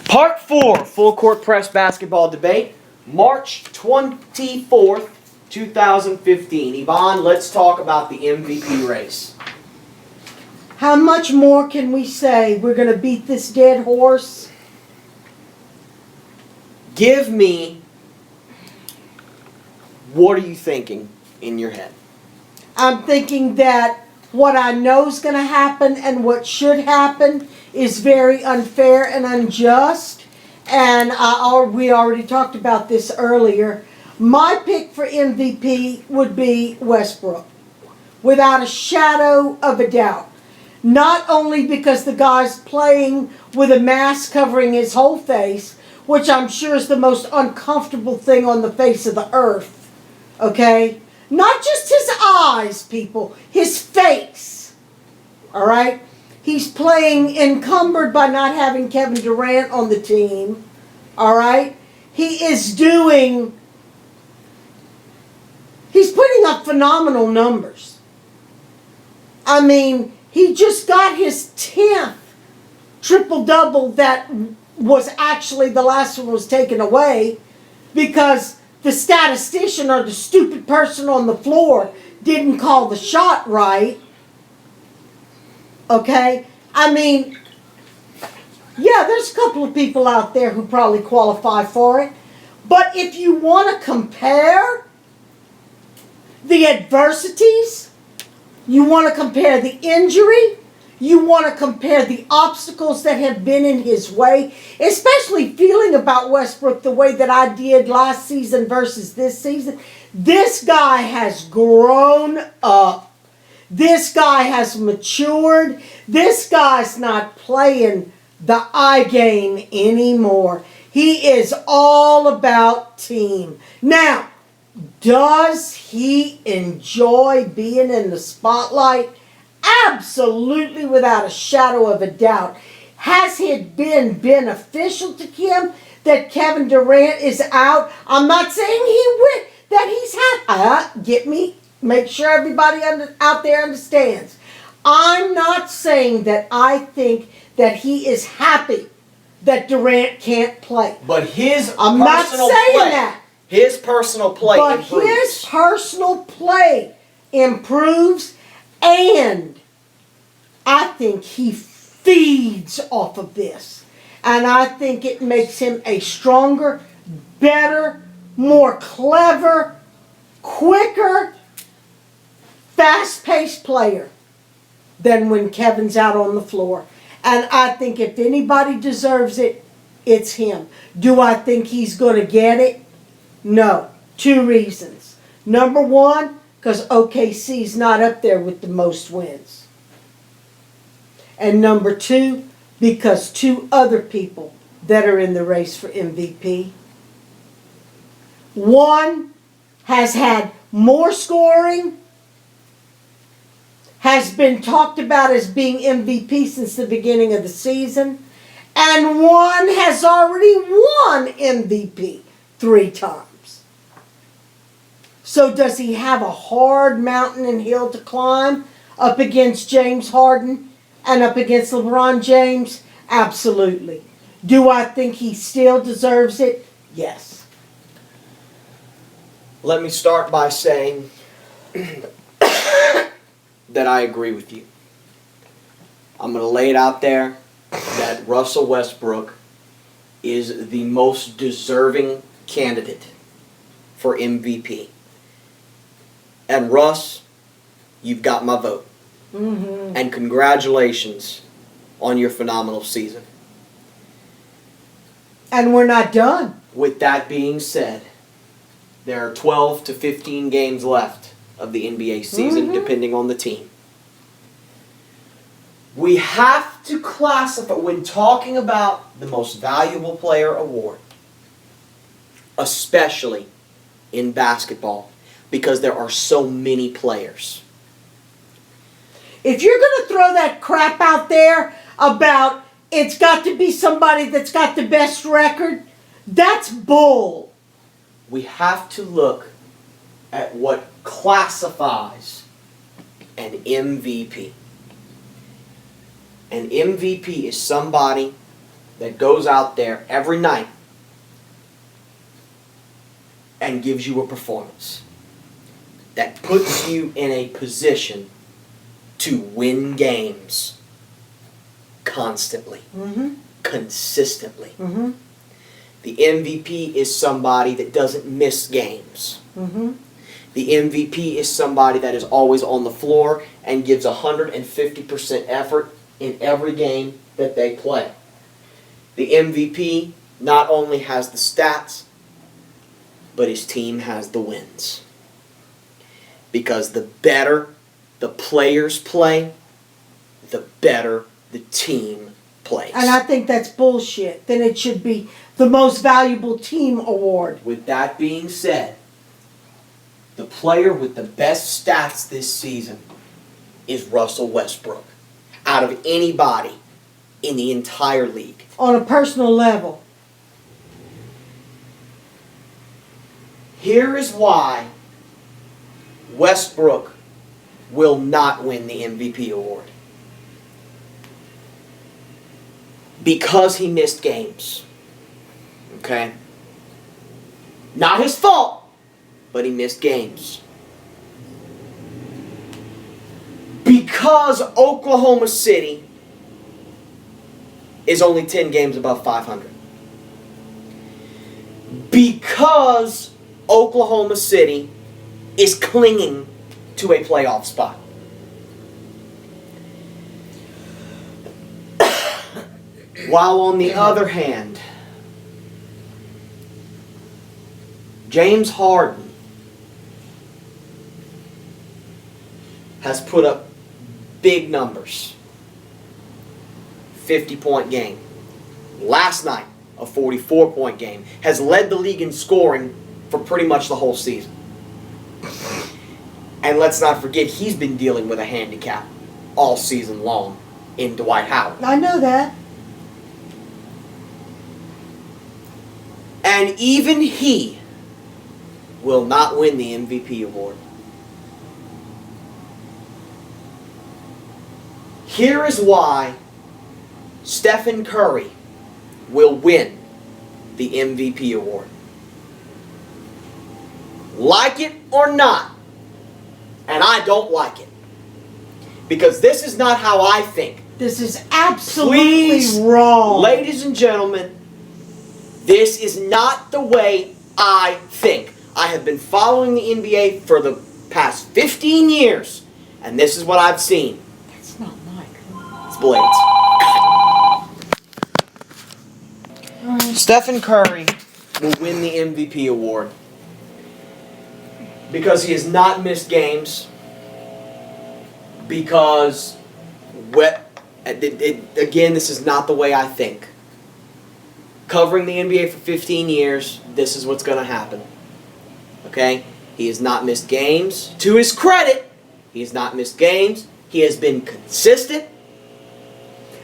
Part 4, Full Court Press Basketball Debate, March 24th, 2015. Yvonne, let's talk about the MVP race. How much more can we say? We're going to beat this dead horse? Give me, what are you thinking in your head? I'm thinking that what I know is going to happen and what should happen is very unfair and unjust. And we already talked about this earlier. My pick for MVP would be Westbrook, without a shadow of a doubt. Not only because the guy's playing with a mask covering his whole face, which I'm sure is the most uncomfortable thing on the face of the earth. Okay? Not just his eyes, people. His face. Alright? He's playing encumbered by not having Kevin Durant on the team. Alright? He's putting up phenomenal numbers. I mean, he just got his 10th triple-double that was actually, the last one was taken away because the statistician or the stupid person on the floor didn't call the shot right. Okay? I mean, yeah, there's a couple of people out there who probably qualify for it. But if you want to compare the adversities, you want to compare the injury, you want to compare the obstacles that have been in his way, especially feeling about Westbrook the way that I did last season versus this season. This guy has grown up. This guy has matured. This guy's not playing the I game anymore. He is all about team. Now, does he enjoy being in the spotlight? Absolutely, without a shadow of a doubt. Has it been beneficial to him that Kevin Durant is out? I'm not saying make sure everybody out there understands. I'm not saying that I think that he is happy that Durant can't play. But his I'm not saying that. His personal play improves. But his personal play improves, and I think he feeds off of this. And I think it makes him a stronger, better, more clever, quicker, fast-paced player than when Kevin's out on the floor. And I think if anybody deserves it, it's him. Do I think he's going to get it? No. 2 reasons. Number 1, because OKC's not up there with the most wins. And number 2, because 2 other people that are in the race for MVP. One has had more scoring, has been talked about as being MVP since the beginning of the season, and one has already won MVP 3 times. So does he have a hard mountain and hill to climb up against James Harden and up against LeBron James? Absolutely. Do I think he still deserves it? Yes. Let me start by saying that I agree with you. I'm going to lay it out there that Russell Westbrook is the most deserving candidate for MVP. And Russ, you've got my vote. Mm-hmm. And congratulations on your phenomenal season. And we're not done. With that being said, there are 12 to 15 games left of the NBA season, depending on the team. We have to classify, when talking about the most valuable player award, especially in basketball, because there are so many players. If you're going to throw that crap out there about it's got to be somebody that's got the best record, that's bull. We have to look at what classifies an MVP. An MVP is somebody that goes out there every night and gives you a performance that puts you in a position to win games constantly, consistently. The MVP is somebody that doesn't miss games. The MVP is somebody that is always on the floor and gives 150% effort in every game that they play. The MVP not only has the stats, but his team has the wins. Because the better the players play, the better the team plays. And I think that's bullshit. Then it should be the most valuable team award. With that being said, the player with the best stats this season is Russell Westbrook. Out of anybody in the entire league. On a personal level. Here is why Westbrook will not win the MVP award. Because he missed games. Okay? Not his fault, but he missed games. Because Oklahoma City is only 10 games above 500. Because Oklahoma City is clinging to a playoff spot. While on the other hand, James Harden has put up big numbers. 50-point game. Last night, a 44-point game. Has led the league in scoring for pretty much the whole season. And let's not forget, he's been dealing with a handicap all season long in Dwight Howard. I know that. And even he will not win the MVP award. Here is why Stephen Curry will win the MVP award. Like it or not, and I don't like it, because this is not how I think. This is absolutely Please, wrong. ladies and gentlemen, this is not the way I think. I have been following the NBA for the past 15 years, and this is what I've seen. That's not Mike. It's Blades. Stephen Curry will win the MVP award because he has not missed games, because again, this is not the way I think. Covering the NBA for 15 years, this is what's going to happen. Okay? He has not missed games. To his credit, he has not missed games. He has been consistent.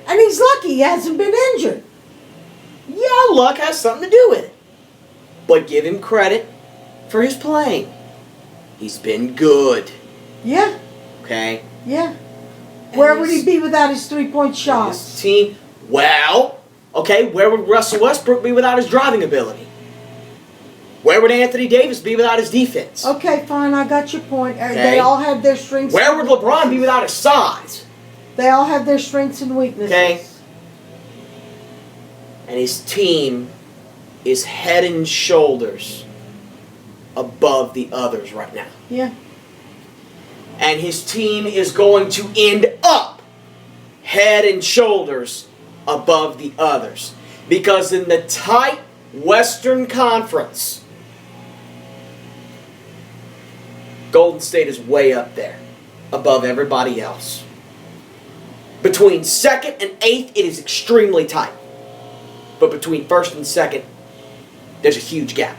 And he's lucky he hasn't been injured. Yeah, luck has something to do with it. But give him credit for his playing. He's been good. Yeah, Okay? yeah. Where would he be without his three-point shots? His team, well, okay, where would Russell Westbrook be without his driving ability? Where would Anthony Davis be without his defense? Okay, fine, I got your point. Okay. They all have their strengths. Where would LeBron be without his size? They all have their strengths and weaknesses. Okay. And his team is head and shoulders above the others right now. Yeah. And his team is going to end up head and shoulders above the others. Because in the tight Western Conference, Golden State is way up there, above everybody else. Between second and eighth, it is extremely tight. But between first and second, there's a huge gap.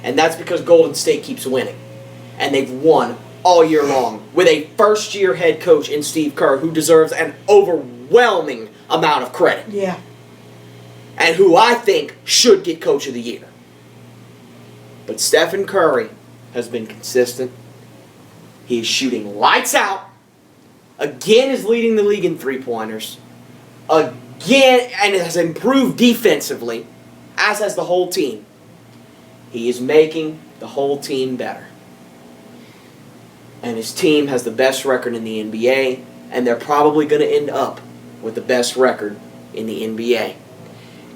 And that's because Golden State keeps winning. And they've won all year long with a first-year head coach in Steve Kerr, who deserves an overwhelming amount of credit. Yeah. And who I think should get Coach of the Year. But Stephen Curry has been consistent. He is shooting lights out. Again is leading the league in three-pointers. Again again, and has improved defensively, as has the whole team. He is making the whole team better. And his team has the best record in the NBA, and they're probably going to end up with the best record in the NBA.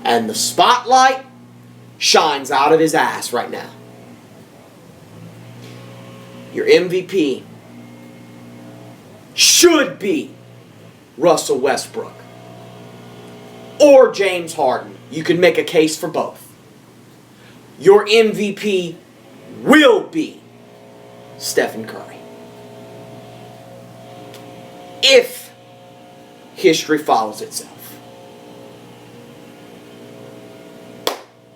And the spotlight shines out of his ass right now. Your MVP should be Russell Westbrook or James Harden. You can make a case for both. Your MVP will be Stephen Curry. If history follows itself.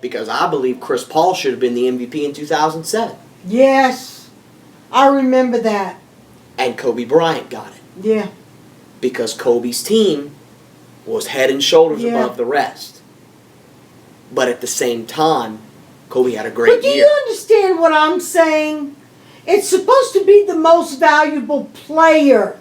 Because I believe Chris Paul should have been the MVP in 2007. Yes, I remember that. And Kobe Bryant got it. Yeah. Because Kobe's team was head and shoulders above the rest. But at the same time, Kobe had a great year. But do you understand what I'm saying? It's supposed to be the most valuable player.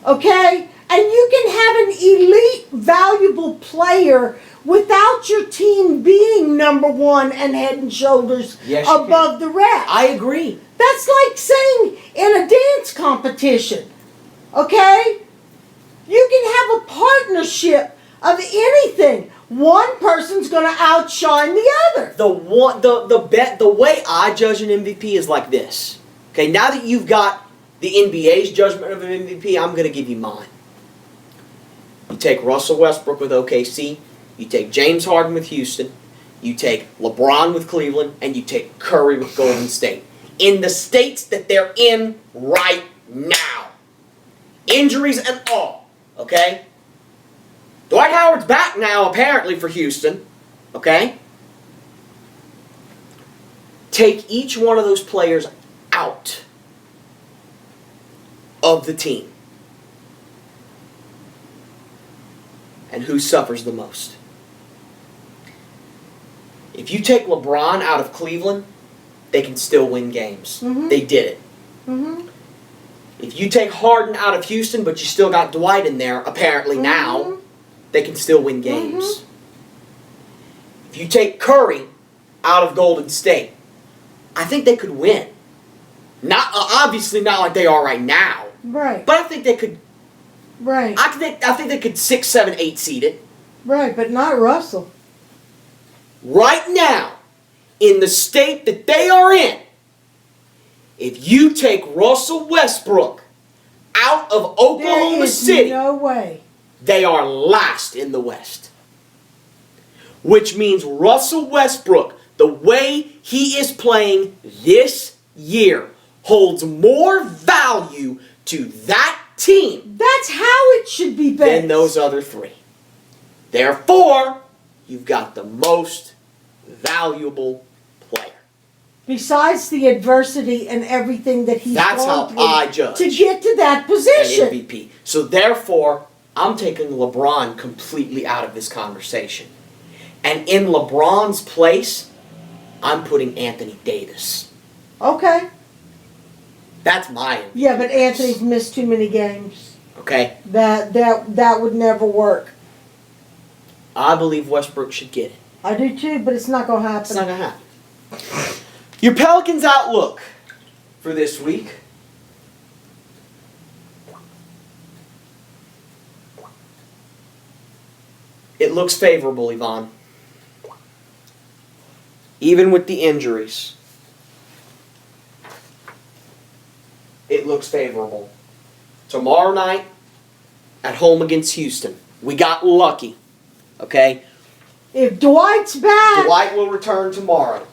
Okay? And you can have an elite, valuable player without your team being number one and head and shoulders above the rest. I agree. That's like saying in a dance competition, okay? You can have a partnership of anything. One person's going to outshine the other. The way I judge an MVP is like this. Okay, now that you've got the NBA's judgment of an MVP, I'm going to give you mine. You take Russell Westbrook with OKC, you take James Harden with Houston, you take LeBron with Cleveland, and you take Curry with Golden State. In the states that they're in right now. Injuries and all. Okay? Dwight Howard's back now, apparently, for Houston. Okay? Take each one of those players out of the team. And who suffers the most? If you take LeBron out of Cleveland, they can still win games. Mm-hmm. They did it. Mm-hmm. If you take Harden out of Houston, but you still got Dwight in there, apparently now, they can still win games. Mm-hmm. If you take Curry out of Golden State, I think they could win. Not obviously not like they are right now, Right. but I think they could. Right. I think they could 6, 7, 8 seed it. Right, but not Russell. Right now, in the state that they are in, if you take Russell Westbrook out of Oklahoma There is City, no way. they are last in the West. Which means Russell Westbrook, the way he is playing this year, holds more value to that team That's how it should be based. than those other three. Therefore, you've got the most valuable player. Besides the adversity and everything that he's That's gone how through I judge to get to that An position. MVP. So therefore, I'm taking LeBron completely out of this conversation. And in LeBron's place, I'm putting Anthony Davis. Okay. That's my MVP. Yeah, but Anthony's missed too many games. Okay? That would never work. I believe Westbrook should get it. I do too, but it's not going to happen. It's not going to happen. Your Pelicans outlook for this week. It looks favorable, Yvonne. Even with the injuries. It looks favorable. Tomorrow night, at home against Houston. We got lucky. Okay? If Dwight's back, Dwight will return tomorrow.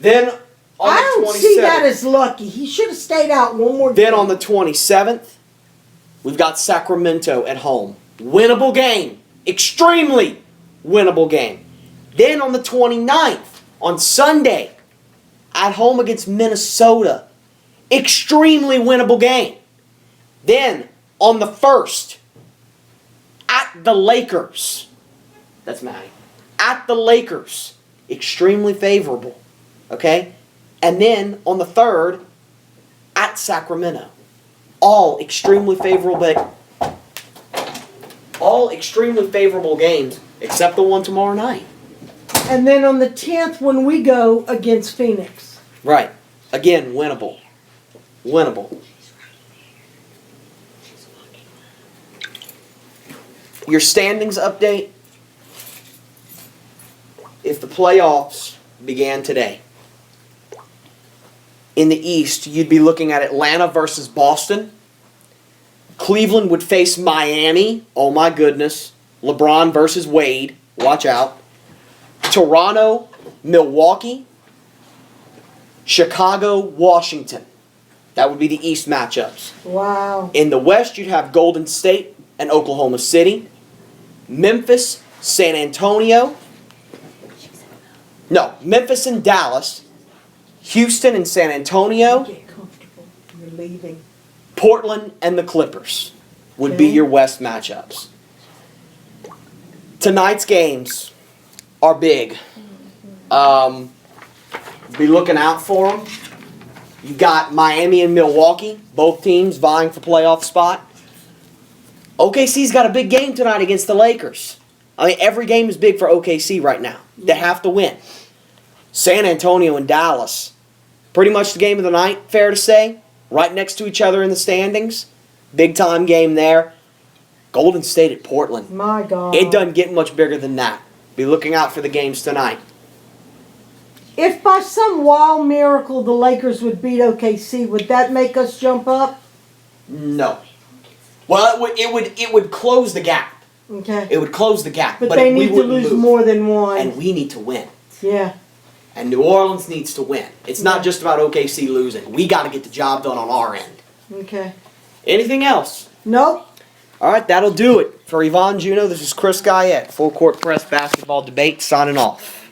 Then on I the don't 27th. see that as lucky. He should have stayed out one more Then game. on the 27th, we've got Sacramento at home. Winnable game. Extremely winnable game. Then on the 29th, on Sunday, at home against Minnesota. Extremely winnable game. Then on the 1st, at the Lakers. That's Maddie. At the Lakers. Extremely favorable. Okay? And then on the 3rd, at Sacramento. All extremely favorable. all extremely favorable games, except the one tomorrow night. And then on the 10th, when we go against Phoenix. Right. Again, winnable. Winnable. Your standings update. If the playoffs began today, in the East, you'd be looking at Atlanta versus Boston. Cleveland would face Miami. Oh my goodness. LeBron versus Wade. Watch out. Toronto, Milwaukee. Chicago, Washington. That would be the East matchups. Wow. In the West, you'd have Golden State and Oklahoma City. Memphis, San Antonio. No, Memphis and Dallas. Houston and San Antonio. Get comfortable. You're leaving. Portland and the Clippers would be Okay. your West matchups. Tonight's games are big. Be looking out for them. You got Miami and Milwaukee, both teams vying for playoff spot. OKC's got a big game tonight against the Lakers. I mean, every game is big for OKC right now. They have to win. San Antonio and Dallas, pretty much the game of the night, fair to say. Right next to each other in the standings. Big time game there. Golden State at Portland. My God. It doesn't get much bigger than that. Be looking out for the games tonight. If by some wild miracle the Lakers would beat OKC, would that make us jump up? No. Well, it would close the gap. Okay. It would close the gap. But they we need to wouldn't lose move. more than one. And we need to win. Yeah. And New Orleans needs to win. It's not just about OKC losing. We got to get the job done on our end. Okay. Anything else? Nope. All right, that'll do it. For Yvonne Juno, this is Chris Guyette, Full Court Press Basketball Debate, signing off.